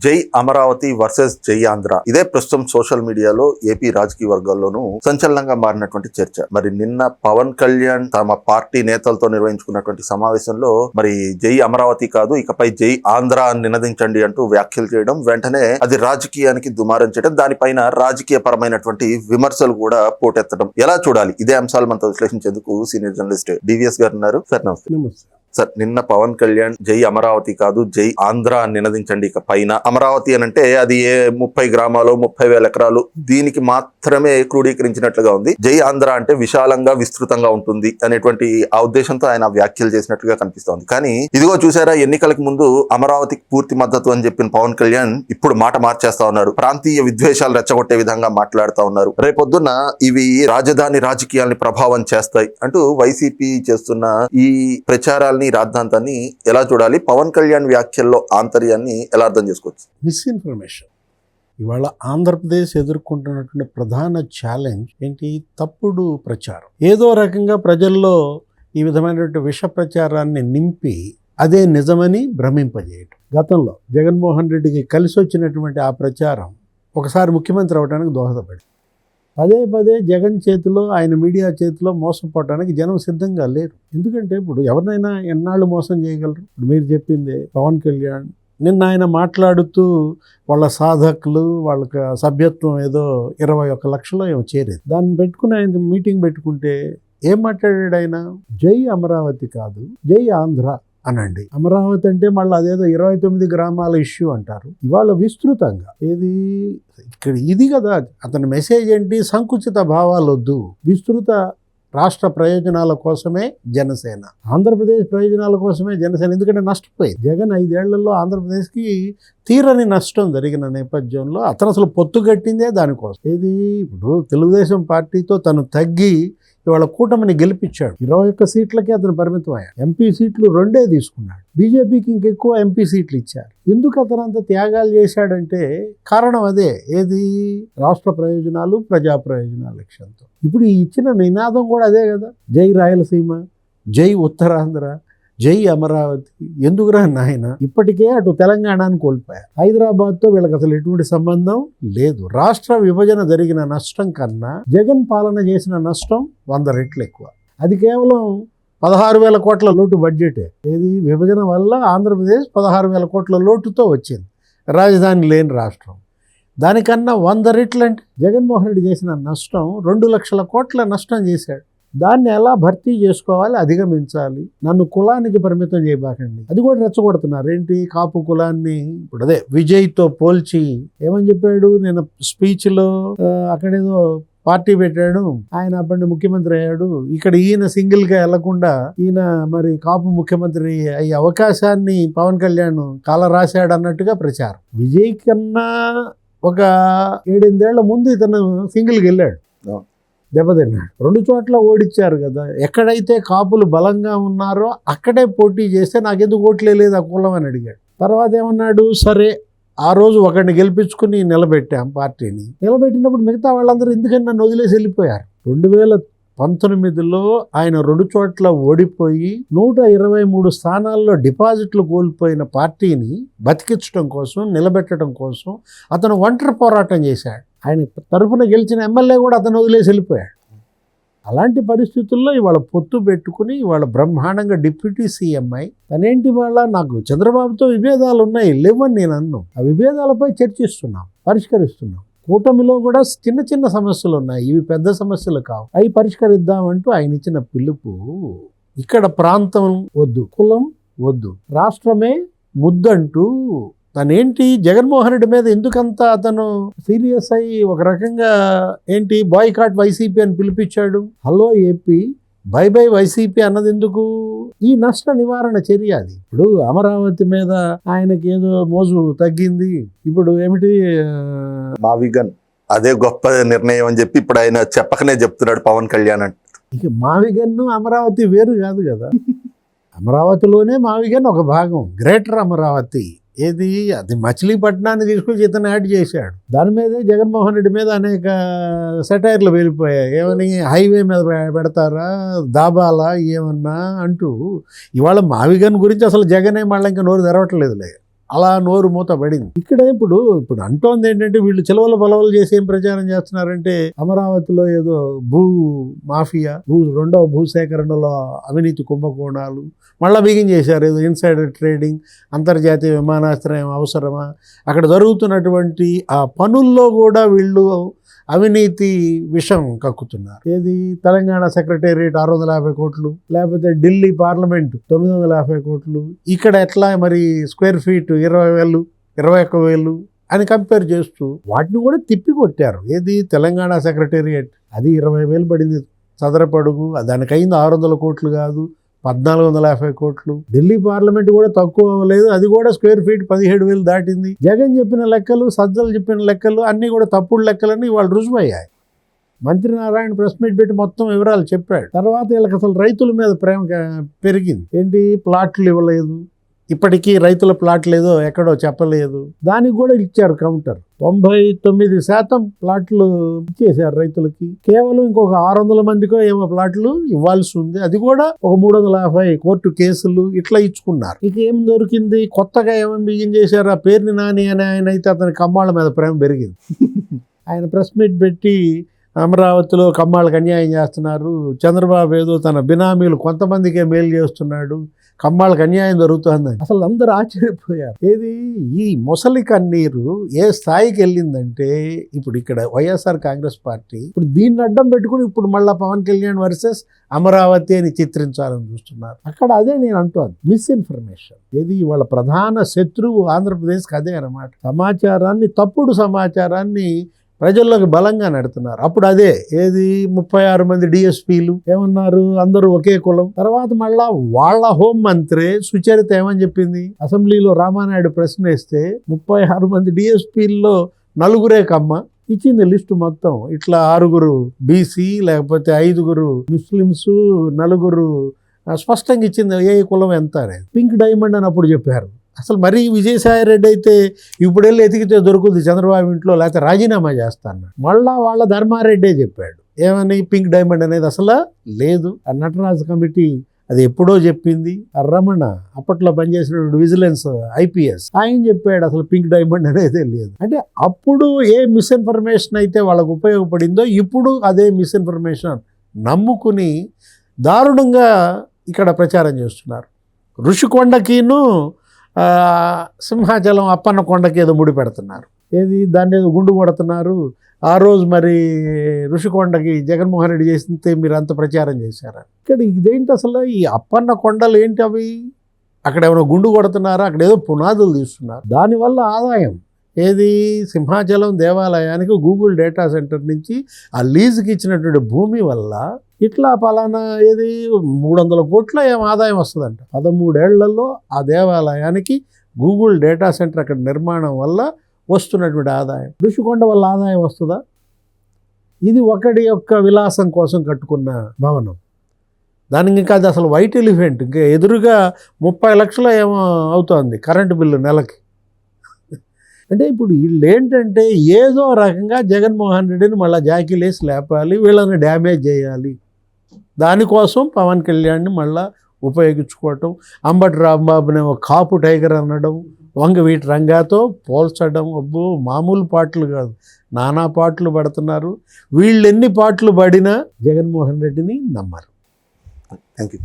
జై అమరావతి వర్సెస్ జై ఆంధ్ర. ఇదే ప్రస్తుతం సోషల్ మీడియాలో ఏపీ రాజకీయ వర్గాల్లోనూ సంచలనంగా మారినటువంటి చర్చ. మరి నిన్న పవన్ కళ్యాణ్ తమ పార్టీ నేతలతో నిర్వహించుకున్నటువంటి సమావేశంలో మరి జై అమరావతి కాదు, ఇకపై జై ఆంధ్ర అని నినదించండి అంటూ వ్యాఖ్యలు చేయడం, వెంటనే అది రాజకీయానికి దుమారం చేయడం, దానిపైన రాజకీయ పరమైనటువంటి విమర్శలు కూడా పోటెత్తడం ఎలా చూడాలి? ఇదే అంశాలు మనతో విశ్లేషించేందుకు సీనియర్ జర్నలిస్ట్ డివిఎస్ గారు ఉన్నారు. సార్ నమస్తే. సార్, నిన్న పవన్ కళ్యాణ్ జై అమరావతి కాదు జై ఆంధ్ర అని నినదించండి ఇక పైన. అమరావతి అని అంటే అది 30 గ్రామాలు 30,000 ఎకరాలు దీనికి మాత్రమే క్రోడీకరించినట్లుగా ఉంది. జై ఆంధ్ర అంటే విశాలంగా విస్తృతంగా ఉంటుంది అనేటువంటి ఆ ఉద్దేశంతో ఆయన వ్యాఖ్యలు చేసినట్లుగా కనిపిస్తోంది. కానీ ఇదిగో చూసారా, ఎన్నికలకు ముందు అమరావతికి పూర్తి మద్దతు అని చెప్పిన పవన్ కళ్యాణ్ ఇప్పుడు మాట మార్చేస్తా ఉన్నారు. ప్రాంతీయ విద్వేషాలు రెచ్చగొట్టే విధంగా మాట్లాడుతా ఉన్నారు. రేపొద్దున ఇవి రాజధాని రాజకీయాల్ని ప్రభావం చేస్తాయి అంటూ వైసీపీ చేస్తున్న ఈ ప్రచారాల్ని రాద్ధాంతాన్ని ఎలా చూడాలి? పవన్ కళ్యాణ్ వ్యాఖ్యల్లో ఆంతర్యాన్ని ఎలా అర్థం చేసుకోవచ్చు? మిస్ఇన్ఫర్మేషన్. ఇవాళ ఆంధ్రప్రదేశ్ ఎదుర్కొంటున్నటువంటి ప్రధాన ఛాలెంజ్ ఏంటి? తప్పుడు ప్రచారం. ఏదో రకంగా ప్రజల్లో ఈ విధమైనటువంటి విష ప్రచారాన్ని నింపి అదే నిజమని భ్రమింపజేయటం. గతంలో జగన్మోహన్ రెడ్డికి కలిసి వచ్చినటువంటి ఆ ప్రచారం ఒకసారి ముఖ్యమంత్రి అవడానికి దోహదపడింది. పదే పదే జగన్ చేతిలో, ఆయన మీడియా చేతిలో మోసపోవటానికి జనం సిద్ధంగా లేరు. ఎందుకంటే ఇప్పుడు ఎవరినైనా ఎన్నాళ్ళు మోసం చేయగలరు? ఇప్పుడు మీరు చెప్పిందే పవన్ కళ్యాణ్ నిన్న ఆయన మాట్లాడుతూ వాళ్ళ సాధకులు వాళ్ళకి సభ్యత్వం ఏదో 21 లక్షలో ఏమో చేరేది. దాన్ని పెట్టుకుని ఆయన మీటింగ్ పెట్టుకుంటే ఏం మాట్లాడాడు ఆయన? జై అమరావతి కాదు జై ఆంధ్ర అనండి. అమరావతి అంటే మళ్ళీ అదేదో 29 గ్రామాల ఇష్యూ అంటారు. ఇవాళ విస్తృతంగా ఏది ఇక్కడ ఇది కదా అతని మెసేజ్ ఏంటి? సంకుచిత భావాలు వద్దు, విస్తృత రాష్ట్ర ప్రయోజనాల కోసమే జనసేన, ఆంధ్రప్రదేశ్ ప్రయోజనాల కోసమే జనసేన. ఎందుకంటే నష్టపోయింది జగన్ 5 ఏళ్లలో ఆంధ్రప్రదేశ్కి తీరని నష్టం జరిగిన నేపథ్యంలో అతను అసలు పొత్తు కట్టిందే దానికోసం. ఏది ఇప్పుడు తెలుగుదేశం పార్టీతో తను తగ్గి ఇవాళ కూటమిని గెలిపించాడు. 21 సీట్లకే అతను పరిమితం అయ్యాడు. ఎంపీ సీట్లు 2 తీసుకున్నాడు. బీజేపీకి ఇంకెక్కువ ఎంపీ సీట్లు ఇచ్చారు. ఎందుకు అతను అంత త్యాగాలు చేశాడంటే కారణం అదే. ఏది? రాష్ట్ర ప్రయోజనాలు, ప్రజా ప్రయోజనాల లక్ష్యంతో. ఇప్పుడు ఈ ఇచ్చిన నినాదం కూడా అదే కదా. జై రాయలసీమ, జై ఉత్తరాంధ్ర, జై అమరావతి. ఎందుకురా నాయన? ఇప్పటికే అటు తెలంగాణను కోల్పోయారు. హైదరాబాద్తో వీళ్ళకి అసలు ఎటువంటి సంబంధం లేదు. రాష్ట్ర విభజన జరిగిన నష్టం కన్నా జగన్ పాలన చేసిన నష్టం 100 రెట్లు ఎక్కువ. అది కేవలం 16,000 కోట్ల లోటు బడ్జెటే. ఏది? విభజన వల్ల ఆంధ్రప్రదేశ్ 16,000 కోట్ల లోటుతో వచ్చింది, రాజధాని లేని రాష్ట్రం. దానికన్నా 100 రెట్లు అంటే జగన్మోహన్ రెడ్డి చేసిన నష్టం 2 లక్షల కోట్ల నష్టం చేశాడు. దాన్ని ఎలా భర్తీ చేసుకోవాలి, అధిగమించాలి. నన్ను కులానికి పరిమితం చేయబాకండి. అది కూడా రెచ్చగొడుతున్నారు. ఏంటి? కాపు కులాన్ని ఇప్పుడు అదే విజయ్తో పోల్చి ఏమని చెప్పాడు? నేను స్పీచ్లో అక్కడేదో పార్టీ పెట్టాడు, ఆయన అప్పటి ముఖ్యమంత్రి అయ్యాడు. ఇక్కడ ఈయన సింగిల్గా వెళ్లకుండా ఈయన మరి కాపు ముఖ్యమంత్రి అయ్యే అవకాశాన్ని పవన్ కళ్యాణ్ కాల రాశాడు అన్నట్టుగా ప్రచారం. విజయ్ కన్నా ఒక 7-8 ఏళ్ల ముందు ఇతను సింగిల్కి వెళ్ళాడు, దెబ్బతిన్నాడు. 2 చోట్ల ఓడిచ్చారు కదా. ఎక్కడైతే కాపులు బలంగా ఉన్నారో అక్కడే పోటీ చేస్తే నాకెందుకు ఓట్లే లేదు ఆ కులం అని అడిగాడు. తర్వాత ఏమన్నాడు? సరే ఆ రోజు ఒకరిని గెలిపించుకుని నిలబెట్టాం పార్టీని. నిలబెట్టినప్పుడు మిగతా వాళ్ళందరూ ఎందుకని నన్ను వదిలేసి వెళ్ళిపోయారు. 2019లో ఆయన 2 చోట్ల ఓడిపోయి 123 స్థానాల్లో డిపాజిట్లు కోల్పోయిన పార్టీని బతికించడం కోసం, నిలబెట్టడం కోసం అతను ఒంటరి పోరాటం చేశాడు. ఆయన తరఫున గెలిచిన ఎమ్మెల్యే కూడా అతను వదిలేసి వెళ్ళిపోయాడు. అలాంటి పరిస్థితుల్లో ఇవాళ పొత్తు పెట్టుకుని ఇవాళ బ్రహ్మాండంగా డిప్యూటీ సీఎం అయి తనేంటి వాళ్ళ నాకు చంద్రబాబుతో విభేదాలు ఉన్నాయి లేవని నేను అన్నాను. ఆ విభేదాలపై చర్చిస్తున్నాం, పరిష్కరిస్తున్నాం. కూటమిలో కూడా చిన్న చిన్న సమస్యలు ఉన్నాయి, ఇవి పెద్ద సమస్యలు కావు, అవి పరిష్కరిద్దామంటూ ఆయన ఇచ్చిన పిలుపు. ఇక్కడ ప్రాంతం వద్దు, కులం వద్దు, రాష్ట్రమే ముద్దంటూ తనేంటి జగన్మోహన్ రెడ్డి మీద ఎందుకంత అతను సీరియస్ అయ్యి ఒక రకంగా ఏంటి బాయ్కాట్ వైసీపీ అని పిలిపించాడు. Hello AP, by by YCP అన్నది ఎందుకు? ఈ నష్ట నివారణ చర్య అది. ఇప్పుడు అమరావతి మీద ఆయనకి ఏదో మోజు తగ్గింది. ఇప్పుడు ఏమిటి మావిగన్ అదే గొప్ప నిర్ణయం అని చెప్పి ఇప్పుడు ఆయన చెప్పకనే చెప్తున్నాడు పవన్ కళ్యాణ్ అంటే. ఇక మావిగన్ను అమరావతి వేరు కాదు కదా. అమరావతిలోనే మావిగన్ ఒక భాగం, గ్రేటర్ అమరావతి. ఏది? అది మచిలీపట్నాన్ని తీసుకొచ్చి ఇతను యాడ్ చేశాడు. దాని మీదే జగన్మోహన్ రెడ్డి మీద అనేక సెటైర్లు వెళ్ళిపోయాయి. ఏమని? హైవే మీద పెడతారా, దాబాలా ఏమన్నా అంటూ. ఇవాళ మావిగన్ గురించి అసలు జగనే మళ్ళీ ఇంకా నోరు తెరవట్లేదులే. అలా నోరు మూత పడింది. ఇక్కడ ఇప్పుడు అంటోంది ఏంటంటే వీళ్ళు చిలవల పొలవలు చేసి ఏం ప్రచారం చేస్తున్నారంటే అమరావతిలో ఏదో భూ మాఫియా, రెండవ భూసేకరణలో అవినీతి కుంభకోణాలు మళ్ళీ బిగిన్ చేశారు. ఏదో ఇన్సైడర్ ట్రేడింగ్, అంతర్జాతీయ విమానాశ్రయం అవసరమా, అక్కడ జరుగుతున్నటువంటి ఆ పనుల్లో కూడా వీళ్ళు అవినీతి విషం కక్కుతున్నారు. ఏది తెలంగాణ సెక్రటేరియట్ 650 కోట్లు, లేకపోతే ఢిల్లీ పార్లమెంట్ 950 కోట్లు, ఇక్కడ ఎట్లా మరి స్క్వేర్ ఫీట్ 20,000 21,000 అని కంపేర్ చేస్తూ వాటిని కూడా తిప్పి కొట్టారు. ఏది తెలంగాణ సెక్రటేరియట్ అది 20,000 పడింది చదరపడుగు, దానికి అయింది 600 కోట్లు కాదు 1,450 కోట్లు. ఢిల్లీ పార్లమెంట్ కూడా తక్కువ అవ్వలేదు, అది కూడా స్క్వేర్ ఫీట్ 17,000 దాటింది. జగన్ చెప్పిన లెక్కలు, సజ్జలు చెప్పిన లెక్కలు అన్నీ కూడా తప్పుడు లెక్కలని వాళ్ళు రుజువయ్యాయి. మంత్రి నారాయణ ప్రెస్ మీట్ పెట్టి మొత్తం వివరాలు చెప్పాడు. తర్వాత వీళ్ళకి అసలు రైతుల మీద ప్రేమ పెరిగింది. ఏంటి, ప్లాట్లు ఇవ్వలేదు, ఇప్పటికీ రైతుల ప్లాట్లు ఏదో ఎక్కడో చెప్పలేదు, దానికి కూడా ఇచ్చారు కౌంటర్. 99% ప్లాట్లు ఇచ్చేశారు రైతులకి. కేవలం ఇంకొక 600 మందికో ఏమో ప్లాట్లు ఇవ్వాల్సి ఉంది, అది కూడా ఒక 350 కోర్టు కేసులు ఇట్లా ఇచ్చుకున్నారు. ఇక ఏం దొరికింది, కొత్తగా ఏమేమి బిగిన్ చేశారు. ఆ పేరుని నాని అని ఆయన అయితే అతని కమ్మాళ్ళ మీద ప్రేమ పెరిగింది. ఆయన ప్రెస్ మీట్ పెట్టి అమరావతిలో కమ్మాళ్ళకి అన్యాయం చేస్తున్నారు, చంద్రబాబు ఏదో తన బినామీలు కొంతమందికే మేలు చేస్తున్నాడు, కమ్మాళ్ళకి అన్యాయం జరుగుతుందని అసలు అందరూ ఆశ్చర్యపోయారు. ఏది ఈ ముసలి కన్నీరు ఏ స్థాయికి వెళ్ళిందంటే ఇప్పుడు ఇక్కడ వైఎస్ఆర్ కాంగ్రెస్ పార్టీ ఇప్పుడు దీన్ని అడ్డం పెట్టుకుని ఇప్పుడు మళ్ళీ పవన్ కళ్యాణ్ వర్సెస్ అమరావతి అని చిత్రించాలని చూస్తున్నారు. అక్కడ అదే నేను అంటాను, మిస్ఇన్ఫర్మేషన్. ఏది వాళ్ళ ప్రధాన శత్రువు ఆంధ్రప్రదేశ్కి అదే అన్నమాట. సమాచారాన్ని, తప్పుడు సమాచారాన్ని ప్రజల్లోకి బలంగా నడుతున్నారు. అప్పుడు అదే ఏది 36 మంది డిఎస్పీలు ఏమన్నారు, అందరూ ఒకే కులం. తర్వాత మళ్ళా వాళ్ళ హోం మంత్రి సుచరిత ఏమని చెప్పింది, అసెంబ్లీలో రామానాయుడు ప్రశ్న వేస్తే 36 మంది డిఎస్పీల్లో 4 కమ్మ ఇచ్చింది లిస్టు మొత్తం. ఇట్లా 6 బీసీ, లేకపోతే 5 ముస్లిమ్స్, 4 స్పష్టంగా ఇచ్చింది ఏ కులం ఎంత అనేది. పింక్ డైమండ్ అని అప్పుడు చెప్పారు. అసలు మరీ విజయసాయి రెడ్డి అయితే ఇప్పుడు వెళ్ళి ఎతికితే దొరుకుతుంది చంద్రబాబు ఇంట్లో, లేకపోతే రాజీనామా చేస్తాను. మళ్ళా వాళ్ళ ధర్మారెడ్డే చెప్పాడు ఏమని, పింక్ డైమండ్ అనేది అసలు లేదు. ఆ నటరాజు కమిటీ అది ఎప్పుడో చెప్పింది. ఆ రమణ అప్పట్లో పనిచేసిన విజిలెన్స్ ఐపీఎస్ ఆయన చెప్పాడు అసలు పింక్ డైమండ్ అనేది లేదు. అంటే అప్పుడు ఏ మిస్ఇన్ఫర్మేషన్ అయితే వాళ్ళకు ఉపయోగపడిందో ఇప్పుడు అదే మిస్ఇన్ఫర్మేషన్ నమ్ముకుని దారుణంగా ఇక్కడ ప్రచారం చేస్తున్నారు. ఋషికొండకిను సింహాచలం అప్పన్న కొండకి ఏదో ముడి పెడుతున్నారు. ఏది దాన్ని ఏదో గుండు కొడుతున్నారు. ఆ రోజు మరి ఋషికొండకి జగన్మోహన్ రెడ్డి చేస్తే మీరు అంత ప్రచారం చేశారా? ఇక్కడ ఇదేంటి అసలు, ఈ అప్పన్న కొండలు ఏంటి అవి, అక్కడ ఏమైనా గుండు కొడుతున్నారా, అక్కడ ఏదో పునాదులు తీస్తున్నారు. దానివల్ల ఆదాయం ఏది, సింహాచలం దేవాలయానికి గూగుల్ డేటా సెంటర్ నుంచి ఆ లీజుకి ఇచ్చినటువంటి భూమి వల్ల ఇట్లా పలానా ఏది 300 కోట్ల ఏం ఆదాయం వస్తుందంట. 13 ఏళ్లలో ఆ దేవాలయానికి గూగుల్ డేటా సెంటర్ అక్కడ నిర్మాణం వల్ల వస్తున్నటువంటి ఆదాయం. ఋషికొండ వల్ల ఆదాయం వస్తుందా? ఇది ఒకటి యొక్క విలాసం కోసం కట్టుకున్న భవనం. దానికి ఇంకా అది అసలు వైట్ ఎలిఫెంట్, ఇంకా ఎదురుగా 30 లక్షలు ఏమో అవుతుంది కరెంటు బిల్లు నెలకి. అంటే ఇప్పుడు వీళ్ళు ఏంటంటే ఏదో రకంగా జగన్మోహన్ రెడ్డిని మళ్ళీ జాకీలేసి లేపాలి, వీళ్ళని డ్యామేజ్ చేయాలి. దానికోసం పవన్ కళ్యాణ్ని మళ్ళీ ఉపయోగించుకోవటం, అంబటి రాంబాబుని ఒక కాపు టైగర్ అనడం, వంగవీటి రంగాతో పోల్చడం. అబ్బో మామూలు పాటలు కాదు, నానా పాటలు పడుతున్నారు. వీళ్ళు ఎన్ని పాటలు పడినా జగన్మోహన్ రెడ్డిని నమ్మరు. Thank you.